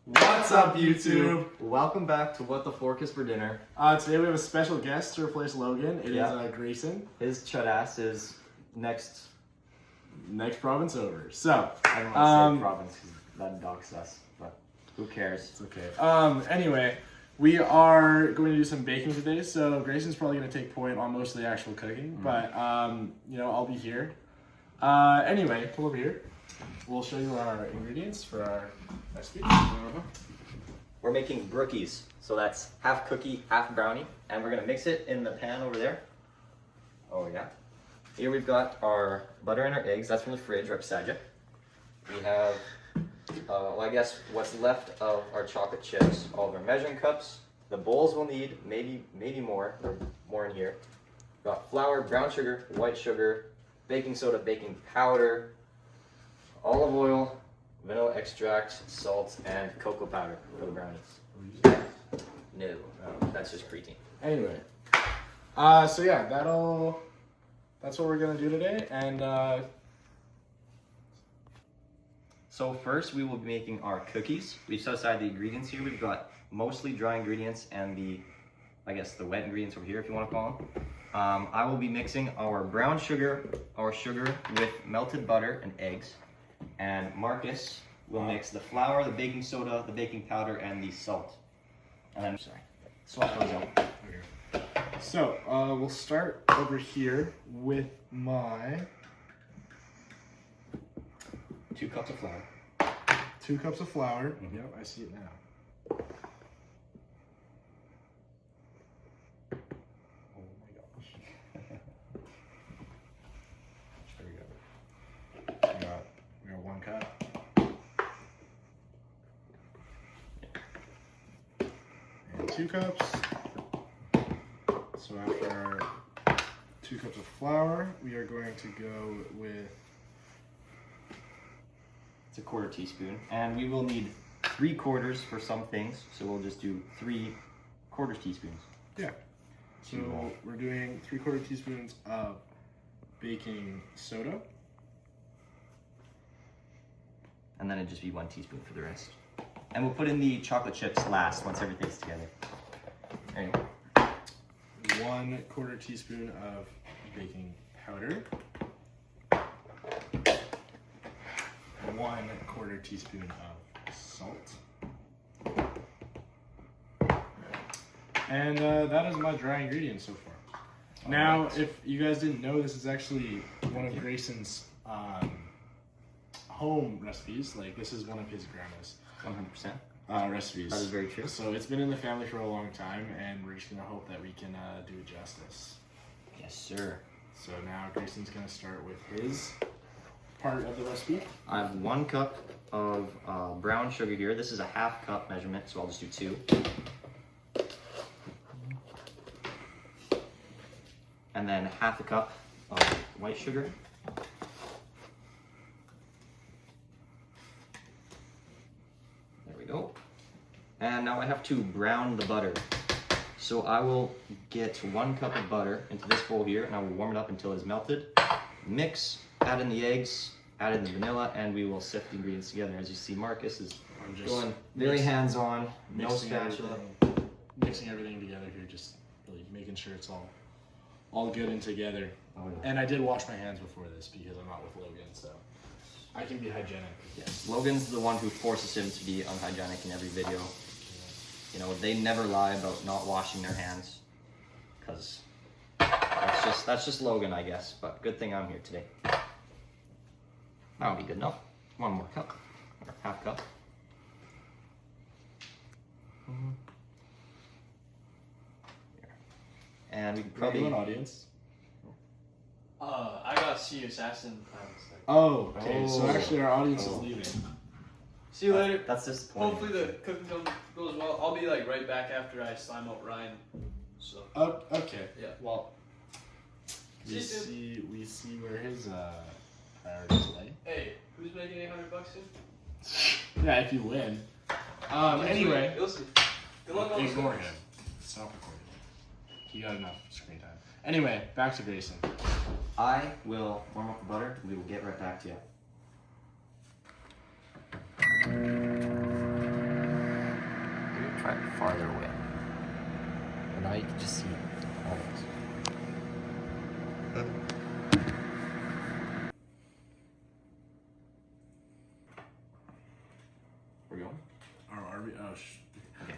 What's up, YouTube? Welcome back to What the Fork is for Dinner. Today we have a special guest to replace Logan. It is Grayson. His chud ass is next province over. So, I don't want to say province because that docks us, but who cares? it's okay. Anyway, we are going to do some baking today. So Grayson's probably going to take point on most of the actual cooking, but I'll be here. Anyway, pull over here. We'll show you our ingredients for our recipe. We're making brookies, so that's half cookie, half brownie, and we're gonna mix it in the pan over there. Oh yeah. Here we've got our butter and our eggs. That's from the fridge right beside you. We have, I guess what's left of our chocolate chips, all of our measuring cups. The bowls we'll need, maybe more. There's more in here. We've got flour, brown sugar, white sugar, baking soda, baking powder, olive oil, vanilla extract, salt, and cocoa powder for the brownies. No, that's just preteen. Anyway, so yeah, that's what we're gonna do today. And so first we will be making our cookies. We've set aside the ingredients here. We've got mostly dry ingredients and the wet ingredients over here, if you want to call them. I will be mixing our brown sugar, with melted butter and eggs. And Marcus will mix the flour, the baking soda, the baking powder, and the salt. And then, swap those out. Okay. So, we'll start over here with my 2 cups of flour. 2 cups of flour. Mm-hmm. Yep, I see it now. Oh my gosh. There we go. We got 1 cup. And 2 cups. So after our 2 cups of flour, we are going to go with... It's a 1/4 teaspoon. And we will need 3/4 for some things. So we'll just do 3/4 teaspoons. Yeah. So we're doing 3/4 teaspoons of baking soda. And then it'd just be 1 teaspoon for the rest. And we'll put in the chocolate chips last once everything's together. There you go. 1/4 teaspoon of baking powder. 1/4 teaspoon of salt. And that is my dry ingredients so far. Now, if you guys didn't know, this is actually one of Grayson's home recipes. Like, this is one of his grandma's 100%. Recipes. That is very true. So it's been in the family for a long time, and we're just gonna hope that we can do it justice. Yes, sir. So now Grayson's gonna start with his part of the recipe. I have 1 cup of brown sugar here. This is a 1/2 cup measurement, so I'll just do 2. And then 1/2 cup of white sugar. There we go. And now I have to brown the butter. So I will get 1 cup of butter into this bowl here, and I will warm it up until it's melted. Mix, add in the eggs, add in the vanilla, and we will sift the ingredients together. As you see, Marcus is going very hands-on, no spatula. Mixing everything together here, just really making sure it's all good and together. Oh, yeah. And I did wash my hands before this because I'm not with Logan, so I can be hygienic. Yes, Logan's the one who forces him to be unhygienic in every video. You know, they never lie about not washing their hands, because that's just Logan, I guess. But good thing I'm here today. That'll be good enough. 1 more cup, or 1/2 cup. And we can probably... an audience. I got See You Assassin. Oh, okay. So actually, our audience is leaving. See you later. That's disappointing. Hopefully the cooking goes well. I'll be like right back after I slime out Ryan. So. Okay. Yeah. Well, we see where his priorities lay. Hey, who's making $800 soon? Yeah, if you win. Anyway. You'll see. Good luck on the Ignore scores. him. Stop recording. He got enough screen time. Anyway, back to Grayson. I will warm up the butter. We will get right back to you. farther away. And now you can just see all this. We're going? Are we? Oh, Okay.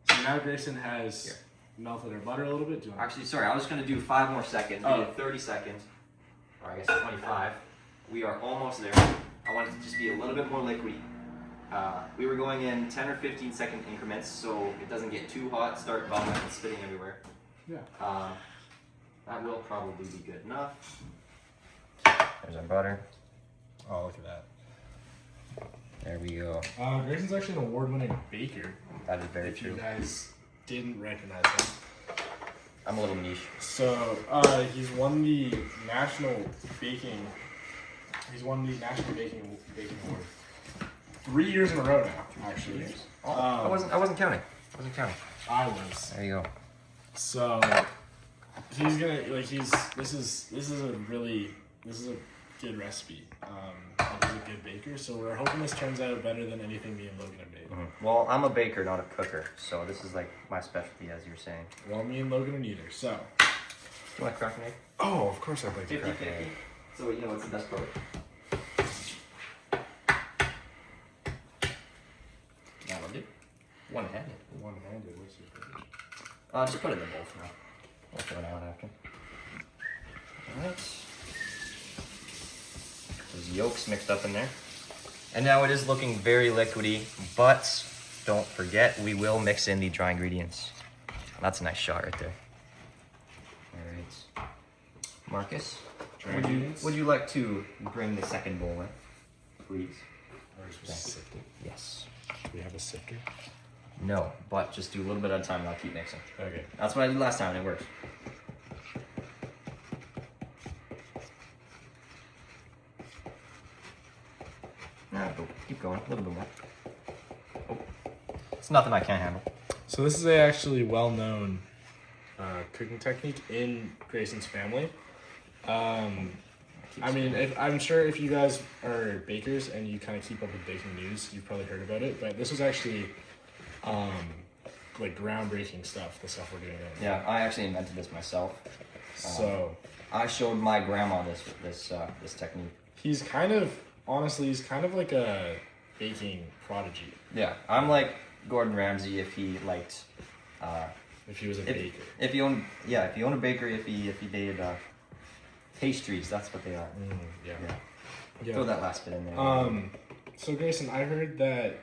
So now Grayson has Here. melted our butter a little bit. Do you want? Actually, sorry, I was gonna do 5 more seconds. We Oh. did 30 seconds, or I guess 25. We are almost there. I want it to just be a little bit more liquidy. We were going in 10 or 15 second increments, so it doesn't get too hot, start bubbling and spitting everywhere. Yeah. That will probably be good enough. There's our butter. Oh, look at that. There we go. Grayson's actually an award-winning baker. That is very If true. you guys didn't recognize him. I'm a little niche. So he's won the national baking. He's won the national baking award 3 years in a row now. Actually, Oh, I wasn't counting. I was. There you go. So he's gonna like this is a good recipe. And he's a good baker. So we're hoping this turns out better than anything me and Logan have made. Well, I'm a baker, not a cooker, so this is like my specialty, as you were saying. Well, me and Logan are neither. So. Do you want to crack an egg? Oh, of course I'd like to crack an 50-50. egg. So you know what's the best part? That'll do. One-handed. One-handed. What's your favorite? Just put it in the bowl for now. We'll throw it out after. Alright. There's yolks mixed up in there. And now it is looking very liquidy, but don't forget, we will mix in the dry ingredients. That's a nice shot right there. Alright. Marcus, would you like to bring the second bowl in, please? Or is this sifted? Yes. Do we have a sifter? No, but just do a little bit at a time and I'll keep mixing. Okay. That's what I did last time and it worked. Keep going, a little bit more. Oh. It's nothing I can't handle. So this is a actually well-known cooking technique in Grayson's family. I mean, I'm sure if you guys are bakers and you kind of keep up with baking news, you've probably heard about it. But this was actually like groundbreaking stuff. The stuff we're doing right now. Yeah, I actually invented this myself. So I showed my grandma this technique. he's kind of like a baking prodigy. Yeah, I'm like Gordon Ramsay if he liked. If he was a baker. If he owned a bakery, if he did pastries, that's what they are. Yeah. Throw that last bit in there. So Grayson, I heard that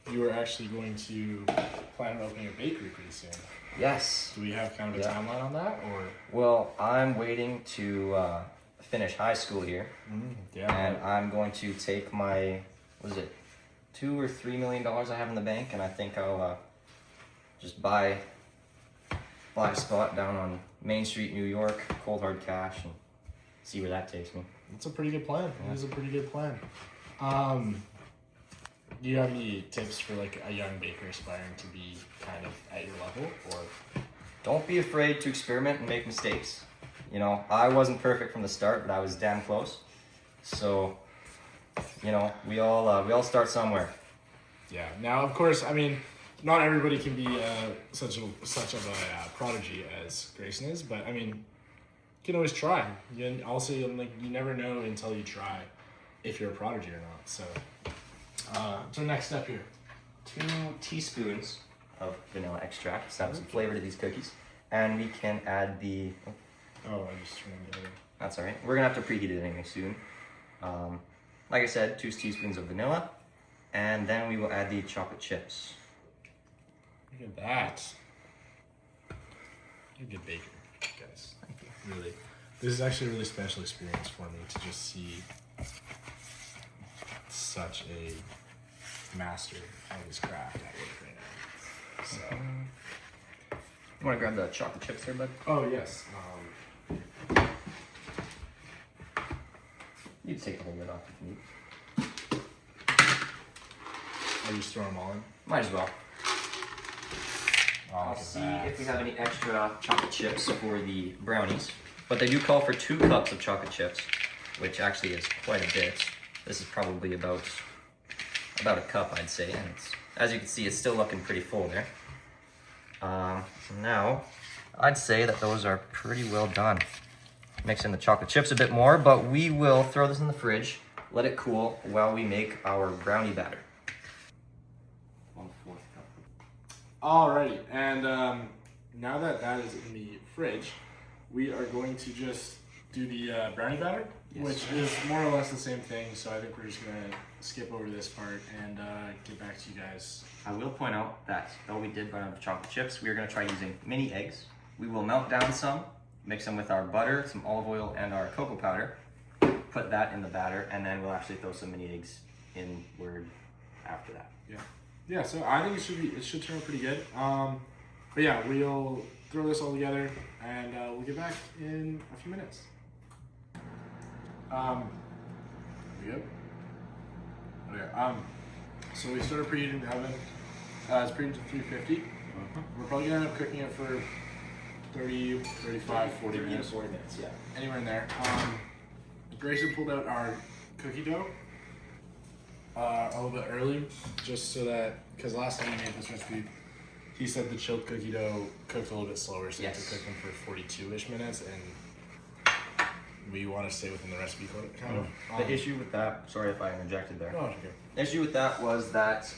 you were actually going to plan on opening a bakery pretty soon. Yes. Do we have kind of a timeline on that, or? Well, I'm waiting to finish high school here, and I'm going to take my, what is it, $2 or $3 million I have in the bank, and I think I'll just buy a spot down on Main Street, New York, cold hard cash, and see where that takes me. It's a pretty good plan. It is a pretty good plan. Do you have any tips for like a young baker aspiring to be kind of at your level, or? Don't be afraid to experiment and make mistakes. You know, I wasn't perfect from the start, but I was damn close. So, you know, we all start somewhere. Yeah. Now, of course, I mean, not everybody can be such of a prodigy as Grayson is, but I mean, you can always try. You also, like, you never know until you try if you're a prodigy or not. So, what's our next step here? 2 teaspoons of vanilla extract, so some flavor to these cookies, and we can add the. Oh, I just turned the other. That's all right. We're gonna have to preheat it anyway soon. Like I said, 2 teaspoons of vanilla, and then we will add the chocolate chips. Look at that. You're a good baker, guys. Thank you. Really. This is actually a really special experience for me to just see such a master of his craft at work right now. So. You want to grab the chocolate chips there, bud? Oh, yes. You can take the whole lid off if you need. I'll just throw them all in. Might as well. Oh, I'll see if we have any extra chocolate chips for the brownies. But they do call for 2 cups of chocolate chips, which actually is quite a bit. This is probably about a cup, I'd say, and it's As you can see, it's still looking pretty full there. Now, I'd say that those are pretty well done. Mix in the chocolate chips a bit more, but we will throw this in the fridge, let it cool while we make our brownie batter. 1/4 cup. Alrighty, and now that that is in the fridge, we are going to just do the brownie batter, Yes. which is more or less the same thing. So I think we're just gonna skip over this part and get back to you guys. I will point out that though we did run out of chocolate chips, we are going to try using mini eggs. We will melt down some, mix them with our butter, some olive oil, and our cocoa powder. Put that in the batter, and then we'll actually throw some mini eggs inward after that. Yeah. So I think it should turn out pretty good. But yeah, we'll throw this all together and we'll get back in a few minutes. We good? Okay. So we started preheating the oven. It's preheated to 350. We're probably gonna end up cooking it for 30, 35, 40 30 to minutes. 40 minutes, yeah. Anywhere in there. Grayson pulled out our cookie dough a little bit early, just so that, because last time we made this recipe, he said the chilled cookie dough cooked a little bit slower, so you have to cook them for 42-ish minutes, and we want to stay within the recipe kind of. The issue with that, sorry if I interjected there. Oh, okay. The issue with that was that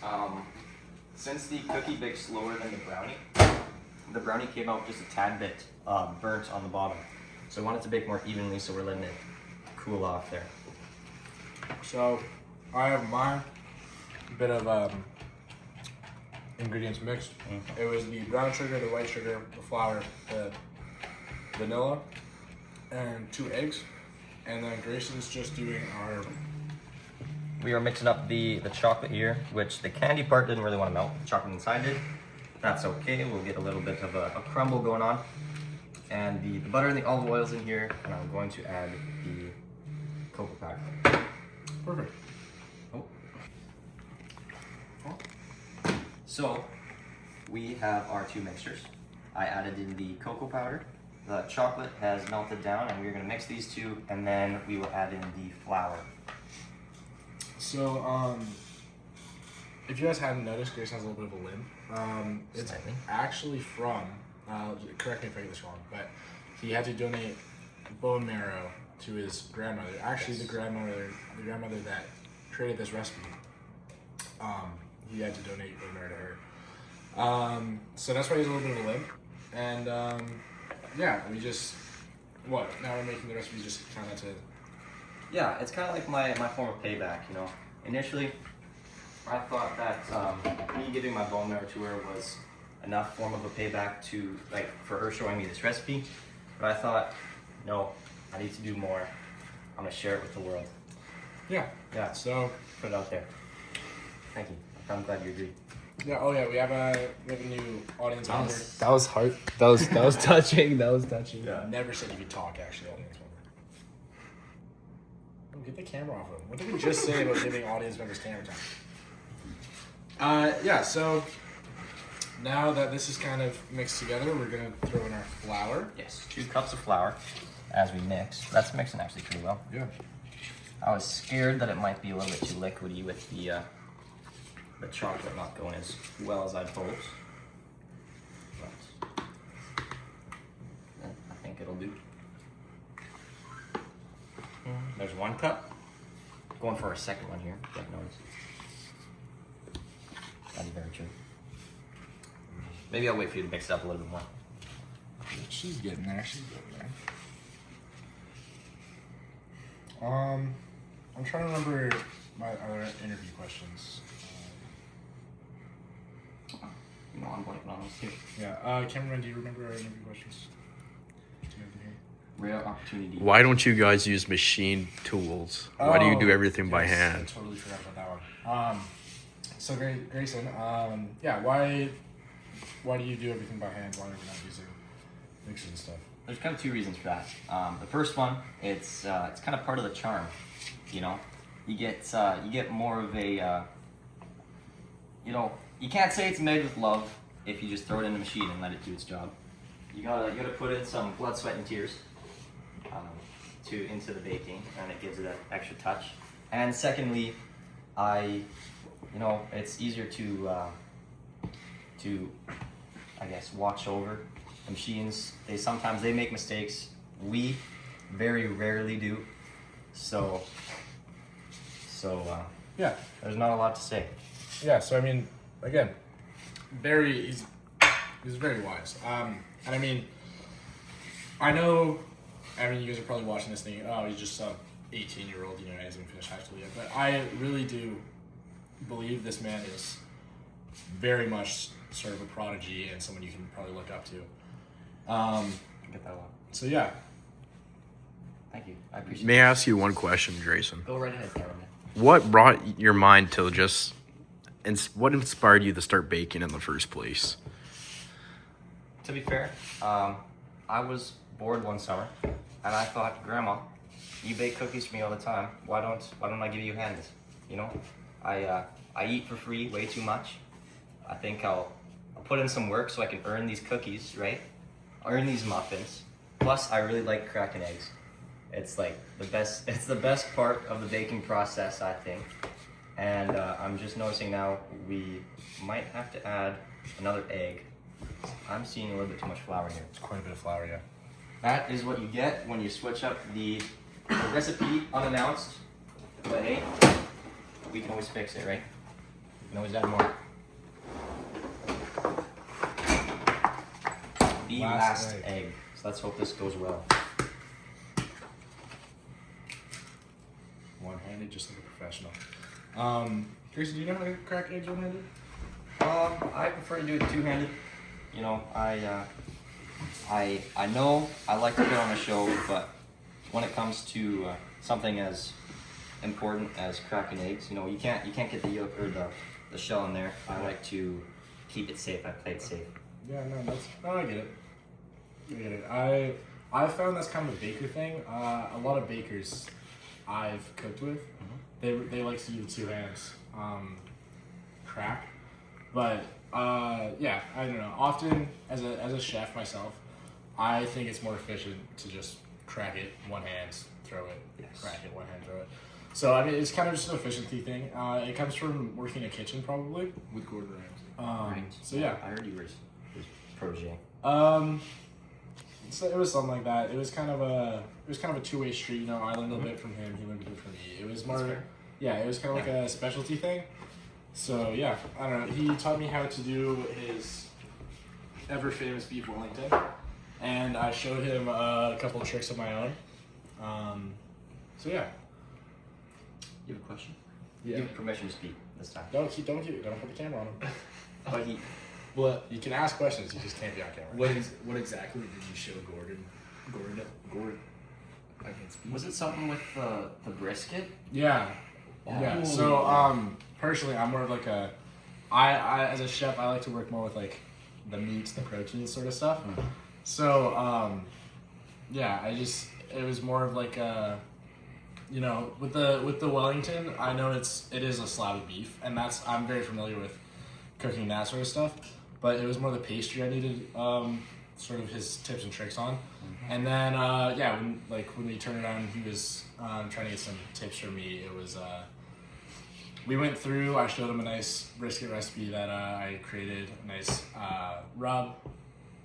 since the cookie baked slower than the brownie came out just a tad bit burnt on the bottom. So I want it to bake more evenly, so we're letting it cool off there. So I have my bit of ingredients mixed. It was the brown sugar, the white sugar, the flour, the vanilla, and 2 eggs. And then Grayson's just doing our... We are mixing up the chocolate here, which the candy part didn't really want to melt. The chocolate inside did. That's okay. We'll get a little bit of a crumble going on. And the butter and the olive oil's in here, and I'm going to add the cocoa powder. Perfect. Oh. So, we have our 2 mixtures. I added in the cocoa powder. The chocolate has melted down, and we're going to mix these 2, and then we will add in the flour. So, if you guys hadn't noticed, Grayson has a little bit of a limp. It's Slightly. actually from, correct me if I get this wrong, but he had to donate bone marrow to his grandmother. Actually, the grandmother that created this recipe, he had to donate bone marrow to her. So that's why he's a little bit of a limp. And yeah, we just, now we're making the recipe just kind of to... Yeah, it's kind of like my form of payback, you know. Initially, I thought that me giving my bone marrow to her was enough form of a payback to, like, for her showing me this recipe. But I thought, no, I need to do more. I'm gonna share it with the world. Yeah. Yeah, So, put it out there. Thank you. I'm glad you agreed. yeah, oh yeah, we have a new audience member. That was hard. That was touching. That was touching. Yeah. Never said you could talk, actually, audience member. Oh, get the camera off of him. What did we just say about giving audience members camera time? Yeah, so now that this is kind of mixed together, we're gonna throw in our flour. Yes, 2 cups of flour as we mix. That's mixing actually pretty well. Yeah. I was scared that it might be a little bit too liquidy with the chocolate not going as well as I'd hoped. But I think it'll do. There's 1 cup. Going for a second one here. Take notice. That's very true. Maybe I'll wait for you to mix it up a little bit more. She's getting there. I'm trying to remember my other interview questions. You know, I'm blanking on this too. Yeah. Cameron, do you remember our interview questions? Rare opportunity. Why don't you guys use machine tools? Why do you do everything by yes, hand? I totally forgot about that one. So Grayson, yeah, why do you do everything by hand? Why are we not using mixers and stuff? There's kind of 2 reasons for that. The first one, it's kind of part of the charm. You know, you get more of a, you know, you can't say it's made with love if you just throw it in the machine and let it do its job. You gotta put in some blood, sweat, and tears into the baking, and it gives it that extra touch. And secondly, I you know, it's easier to I guess watch over the machines. Sometimes they make mistakes. We very rarely do. So Yeah. there's not a lot to say. Yeah. So I mean, again, he's very wise. And I mean, I know. I mean, you guys are probably watching this thinking, oh, he's just some 18-year-old, you know, he hasn't finished high school yet. But I really do believe this man is very much sort of a prodigy and someone you can probably look up to. Get that a lot. So yeah. Thank you. I appreciate May it. I ask you one question, Grayson? Go right ahead, cameraman. What brought your mind to just, and what inspired you to start baking in the first place? To be fair, I was bored one summer, and I thought, Grandma, you bake cookies for me all the time. Why don't I give you a hand? You know, I eat for free way too much. I think I'll put in some work so I can earn these cookies, right? Earn these muffins. Plus, I really like cracking eggs. It's like the best. It's the best part of the baking process, I think. And I'm just noticing now we might have to add another egg. I'm seeing a little bit too much flour here. It's quite a bit of flour, yeah. That is what you get when you switch up the recipe unannounced. But hey, we can always fix it, right? We can always add more. The last egg. So let's hope this goes well. One-handed, just like a professional. Grayson, do you know how to crack eggs one-handed? I prefer to do it two-handed. You know, I know I like to put on a show, but when it comes to something as important as cracking eggs, you know, you can't get the yolk or the shell in there. I like to keep it safe. I play it safe. Yeah, I get it. I get it. I found that's kind of a baker thing. A lot of bakers I've cooked with, they like to do the two hands crack, but yeah, I don't know. Often as a chef myself, I think it's more efficient to just crack it one hand, throw it, crack it one hand, throw it. So I mean, it's kind of just an efficiency thing. It comes from working in a kitchen probably with Gordon Ramsay. Right. So yeah, I heard you were his protege. So it was something like that. It was kind of a two-way street. You know, I learned a bit from him. He learned a bit from me. It was more, yeah. It was kind of like a specialty thing. So yeah, I don't know. He taught me how to do his ever famous beef Wellington, and I showed him a couple of tricks of my own. So yeah. You have a question? Yeah. You have permission to speak this time. Don't put the camera on him. But he. Well, you can ask questions. You just can't be on camera. What exactly did you show Gordon? I can't speak. Was it something with the brisket? Yeah. Yeah. So personally, I'm more of like I as a chef, I like to work more with like the meats, the proteins, sort of stuff. So yeah, it was more of like a, you know, with the Wellington, I know it is a slab of beef, and I'm very familiar with cooking that sort of stuff. But it was more the pastry I needed sort of his tips and tricks on. And then yeah, when we turned it on, he was trying to get some tips from me. It was we went through. I showed him a nice brisket recipe that I created, a nice rub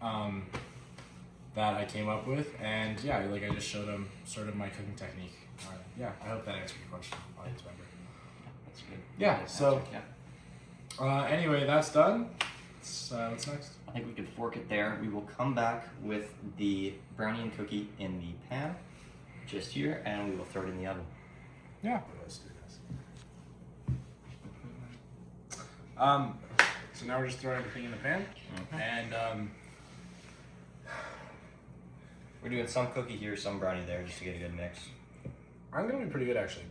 that I came up with, and yeah, like I just showed him sort of my cooking technique. Yeah, I hope that answered your question, audience member. That's good. Yeah. So anyway, that's done. What's next? I think we could fork it there. We will come back with the brownie and cookie in the pan, just here, and we will throw it in the oven. Yeah. Let's do this. So now we're just throwing everything in the pan, and we're doing some cookie here, some brownie there, just to get a good mix. I'm gonna be pretty good actually.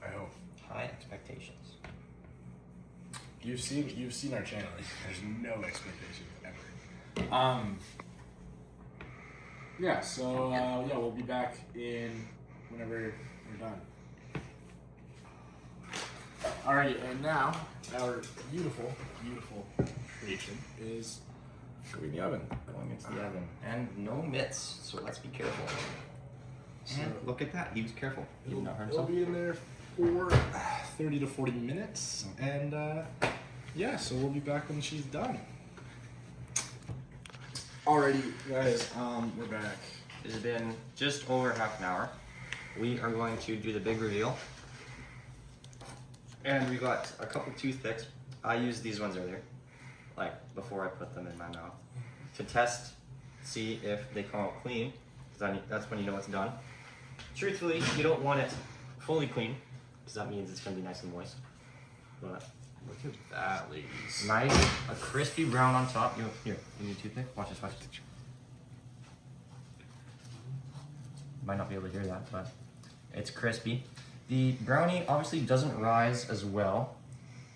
I hope. High expectations. You've seen our channel. There's no expectations ever. Yeah. So yeah, we'll be back in whenever we're done. All right, and now our beautiful creation is going in the oven. Going into the oven. And no mitts, so let's be careful. And look at that, he was careful. He did not hurt It'll himself. be in there for 30 to 40 minutes. And yeah, so we'll be back when she's done. Alrighty, guys, we're back. It's been just over half an hour. We are going to do the big reveal. And we got a couple toothpicks. I used these ones earlier, like before I put them in my mouth, to test, see if they come out clean, because that's when you know it's done. Truthfully, you don't want it fully clean, because that means it's going to be nice and moist. But Look at that, ladies. nice, a crispy brown on top. Here, give me a toothpick. Watch this, watch this. Might not be able to hear that, but it's crispy. The brownie obviously doesn't rise as well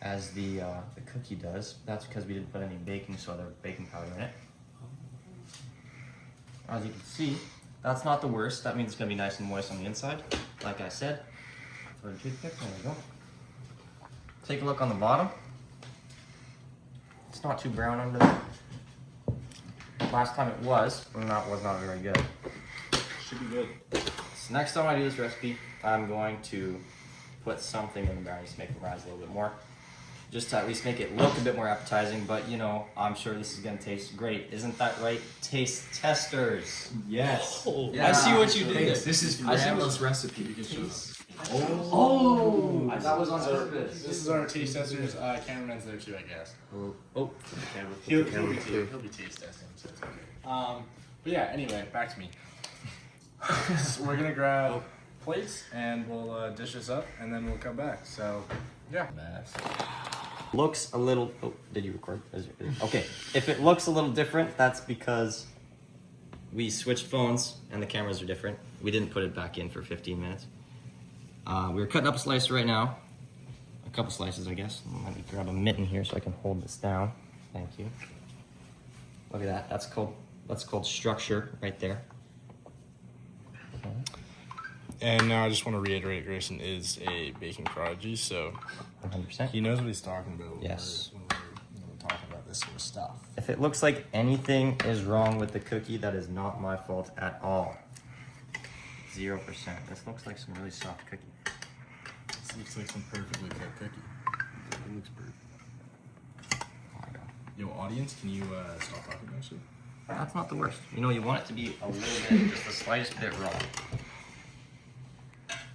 as the cookie does. That's because we didn't put any baking soda or baking powder in it. As you can see, that's not the worst. That means it's gonna be nice and moist on the inside. Like I said, put a toothpick, there we go. Take a look on the bottom. It's not too brown under there. Last time it was not very good. Should be good. So next time I do this recipe, I'm going to put something in the brownies to make them rise a little bit more. Just to at least make it look a bit more appetizing, but you know, I'm sure this is gonna taste great. Isn't that right, taste testers? Yes. Yeah. I see what you did there. This is Grandma's recipe. You can show them. Oh, that was on purpose. This is our taste testers. Cameraman's there too, I guess. Oh, He'll be taste testing, so it's okay. But yeah, anyway, back to me. So we're gonna grab plates and we'll dish this up and then we'll come back. So yeah. Looks a little. Oh, did you record? Okay, if it looks a little different, that's because we switched phones and the cameras are different. We didn't put it back in for 15 minutes. We're cutting up a slice right now. A couple slices, I guess. Let me grab a mitten here so I can hold this down. Thank you. Look at that. That's called structure right there. And now I just want to reiterate, Grayson is a baking prodigy, so 100%. he knows what he's talking about. Yes. When we're talking about this sort of stuff. If it looks like anything is wrong with the cookie, that is not my fault at all. 0%. This looks like some really soft cookie. This looks like some perfectly cooked cookie. It looks perfect. Oh my God. Yo, audience, can you stop talking about shit? That's not the worst. You know, you want it to be a little bit, just the slightest bit raw.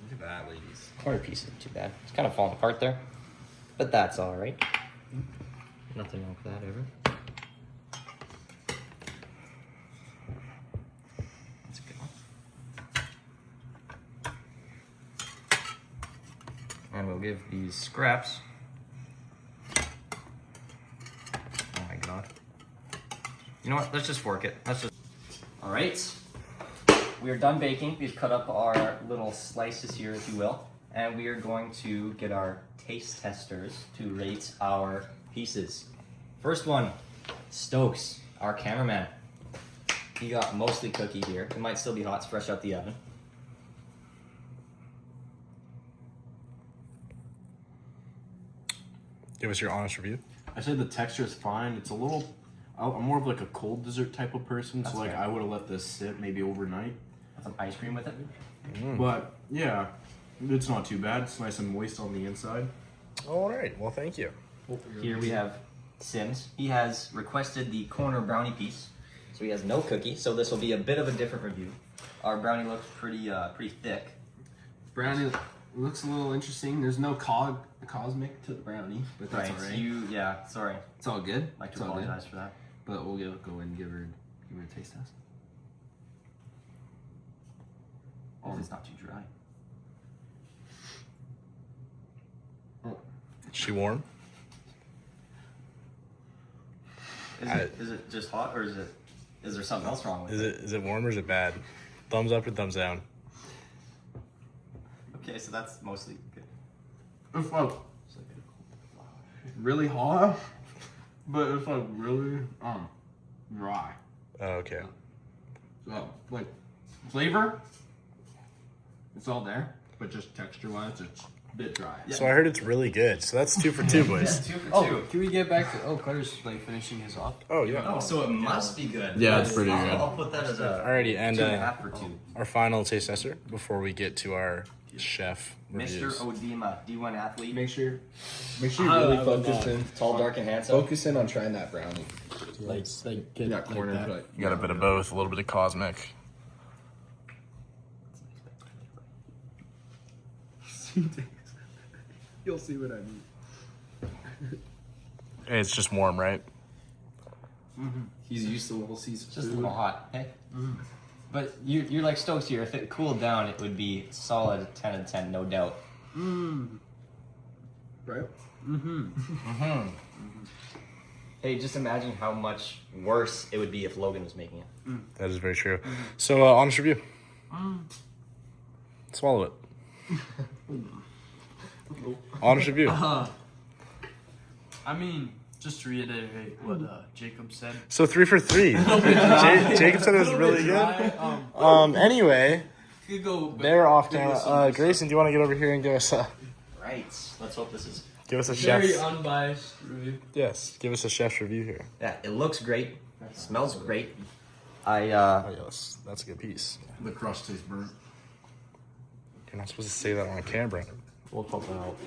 Look at that, ladies. Quarter piece isn't too bad. It's kind of falling apart there, but that's all right. Nothing wrong with that ever. That's a good one. And we'll give these scraps. Oh my God. You know what? Let's just fork it. All right. We are done baking. We've cut up our little slices here, if you will, and we are going to get our taste testers to rate our pieces. First one, Stokes, our cameraman. He got mostly cookie here. It might still be hot. It's fresh out the oven. Give us your honest review. I said the texture is fine. It's a little. I'm more of like a cold dessert type of person, That's so like fair. I would have let this sit maybe overnight. Got some ice cream with it. But yeah, it's not too bad. It's nice and moist on the inside. All right. Well, thank you. Here we have Sims. He has requested the corner brownie piece, so he has no cookie. So this will be a bit of a different review. Our brownie looks pretty thick. Brownie looks a little interesting. There's no cosmic to the brownie, but that's Right. alright. Sorry. It's all good. I'd like It's to all good. apologize for that. But we'll go and give her a taste test. Hopefully it's not too dry. Is she warm? Is it just hot, or is there something else wrong with it? Is it warm or is it bad? Thumbs up or thumbs down? Okay, so that's mostly good. It's like really hot, but it's like really dry. Oh, okay. So like flavor, it's all there, but just texture wise, it's a bit dry. So I heard it's really good. So that's 2 for 2, boys. 2 for 2. Oh, can we get back to Carter's like finishing his off? Oh, yeah. Oh, so it must be good. Yeah, it's pretty I'll- good. I'll put that as a Alrighty, and 2.5 for 2. our final taste tester before we get to our chef Mr. reviews. Odema, D1 athlete. Make sure you really focus in. Tall, dark, and handsome. Focus in on trying that brownie. Like get That corner like that. cut. You got a bit of both, a little bit of cosmic. You'll see what I mean. Hey, it's just warm, right? He's used to Little Caesars. Just a little hot. Hey. But you're like stoked here. If it cooled down, it would be solid 10 out of 10, no doubt. Right? Hey, just imagine how much worse it would be if Logan was making it. That is very true. So, honest review. Swallow it. Honest review. I mean, just to reiterate what Jacob said. So 3 for 3. Jacob said it was really good. Anyway, Could go they're off camera. Grayson, do you want to get over here and give us a Right. Let's hope this is. give us a very chef's unbiased review. give us a chef's review here. Yeah, it looks great. Smells great. Oh yeah, that's a good piece. The crust tastes burnt. You're not supposed to say that on camera. We'll talk about.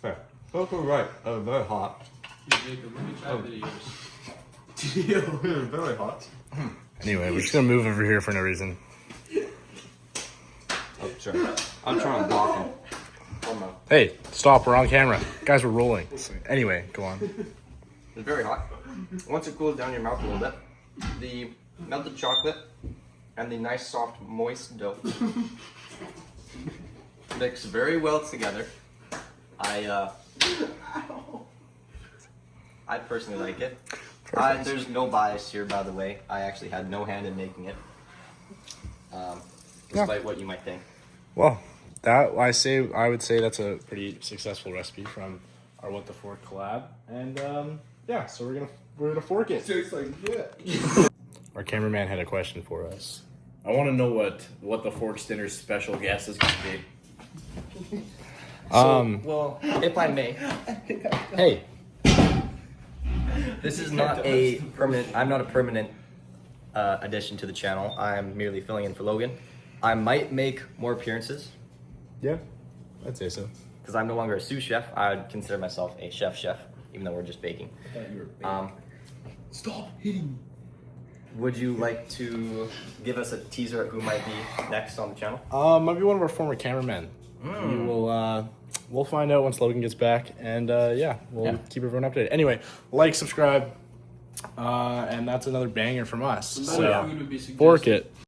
Fair. That's right. Very hot. Jacob, let me try videos. Very hot. Anyway, we're just gonna move over here for no reason. Oh, sorry. I'm trying to block him. Hey, stop! We're on camera, guys. We're rolling. So, anyway, go on. It's very hot. Once it cools down your mouth a little bit, the melted chocolate and the nice, soft, moist dough mix very well together. I personally like it. There's no bias here, by the way. I actually had no hand in making it, despite what you might think. Well, I would say that's a pretty successful recipe from our What the Fork collab, and yeah, so we're gonna fork it. Tastes like shit. Our cameraman had a question for us. I want to know what the Forks Dinner's special guest is going to be. Well, if I may, Hey, this is not a permanent. I'm not a permanent addition to the channel. I'm merely filling in for Logan. I might make more appearances yeah, I'd say so. because I'm no longer a sous chef. I would consider myself a chef, even though we're just baking. Stop hitting. Would you like to give us a teaser at who might be next on the channel? Might be one of our former cameramen. We will. We'll find out once Logan gets back, and yeah, we'll keep everyone updated. Anyway, like, subscribe, and that's another banger from us. Some So better food would be suggested. fork it.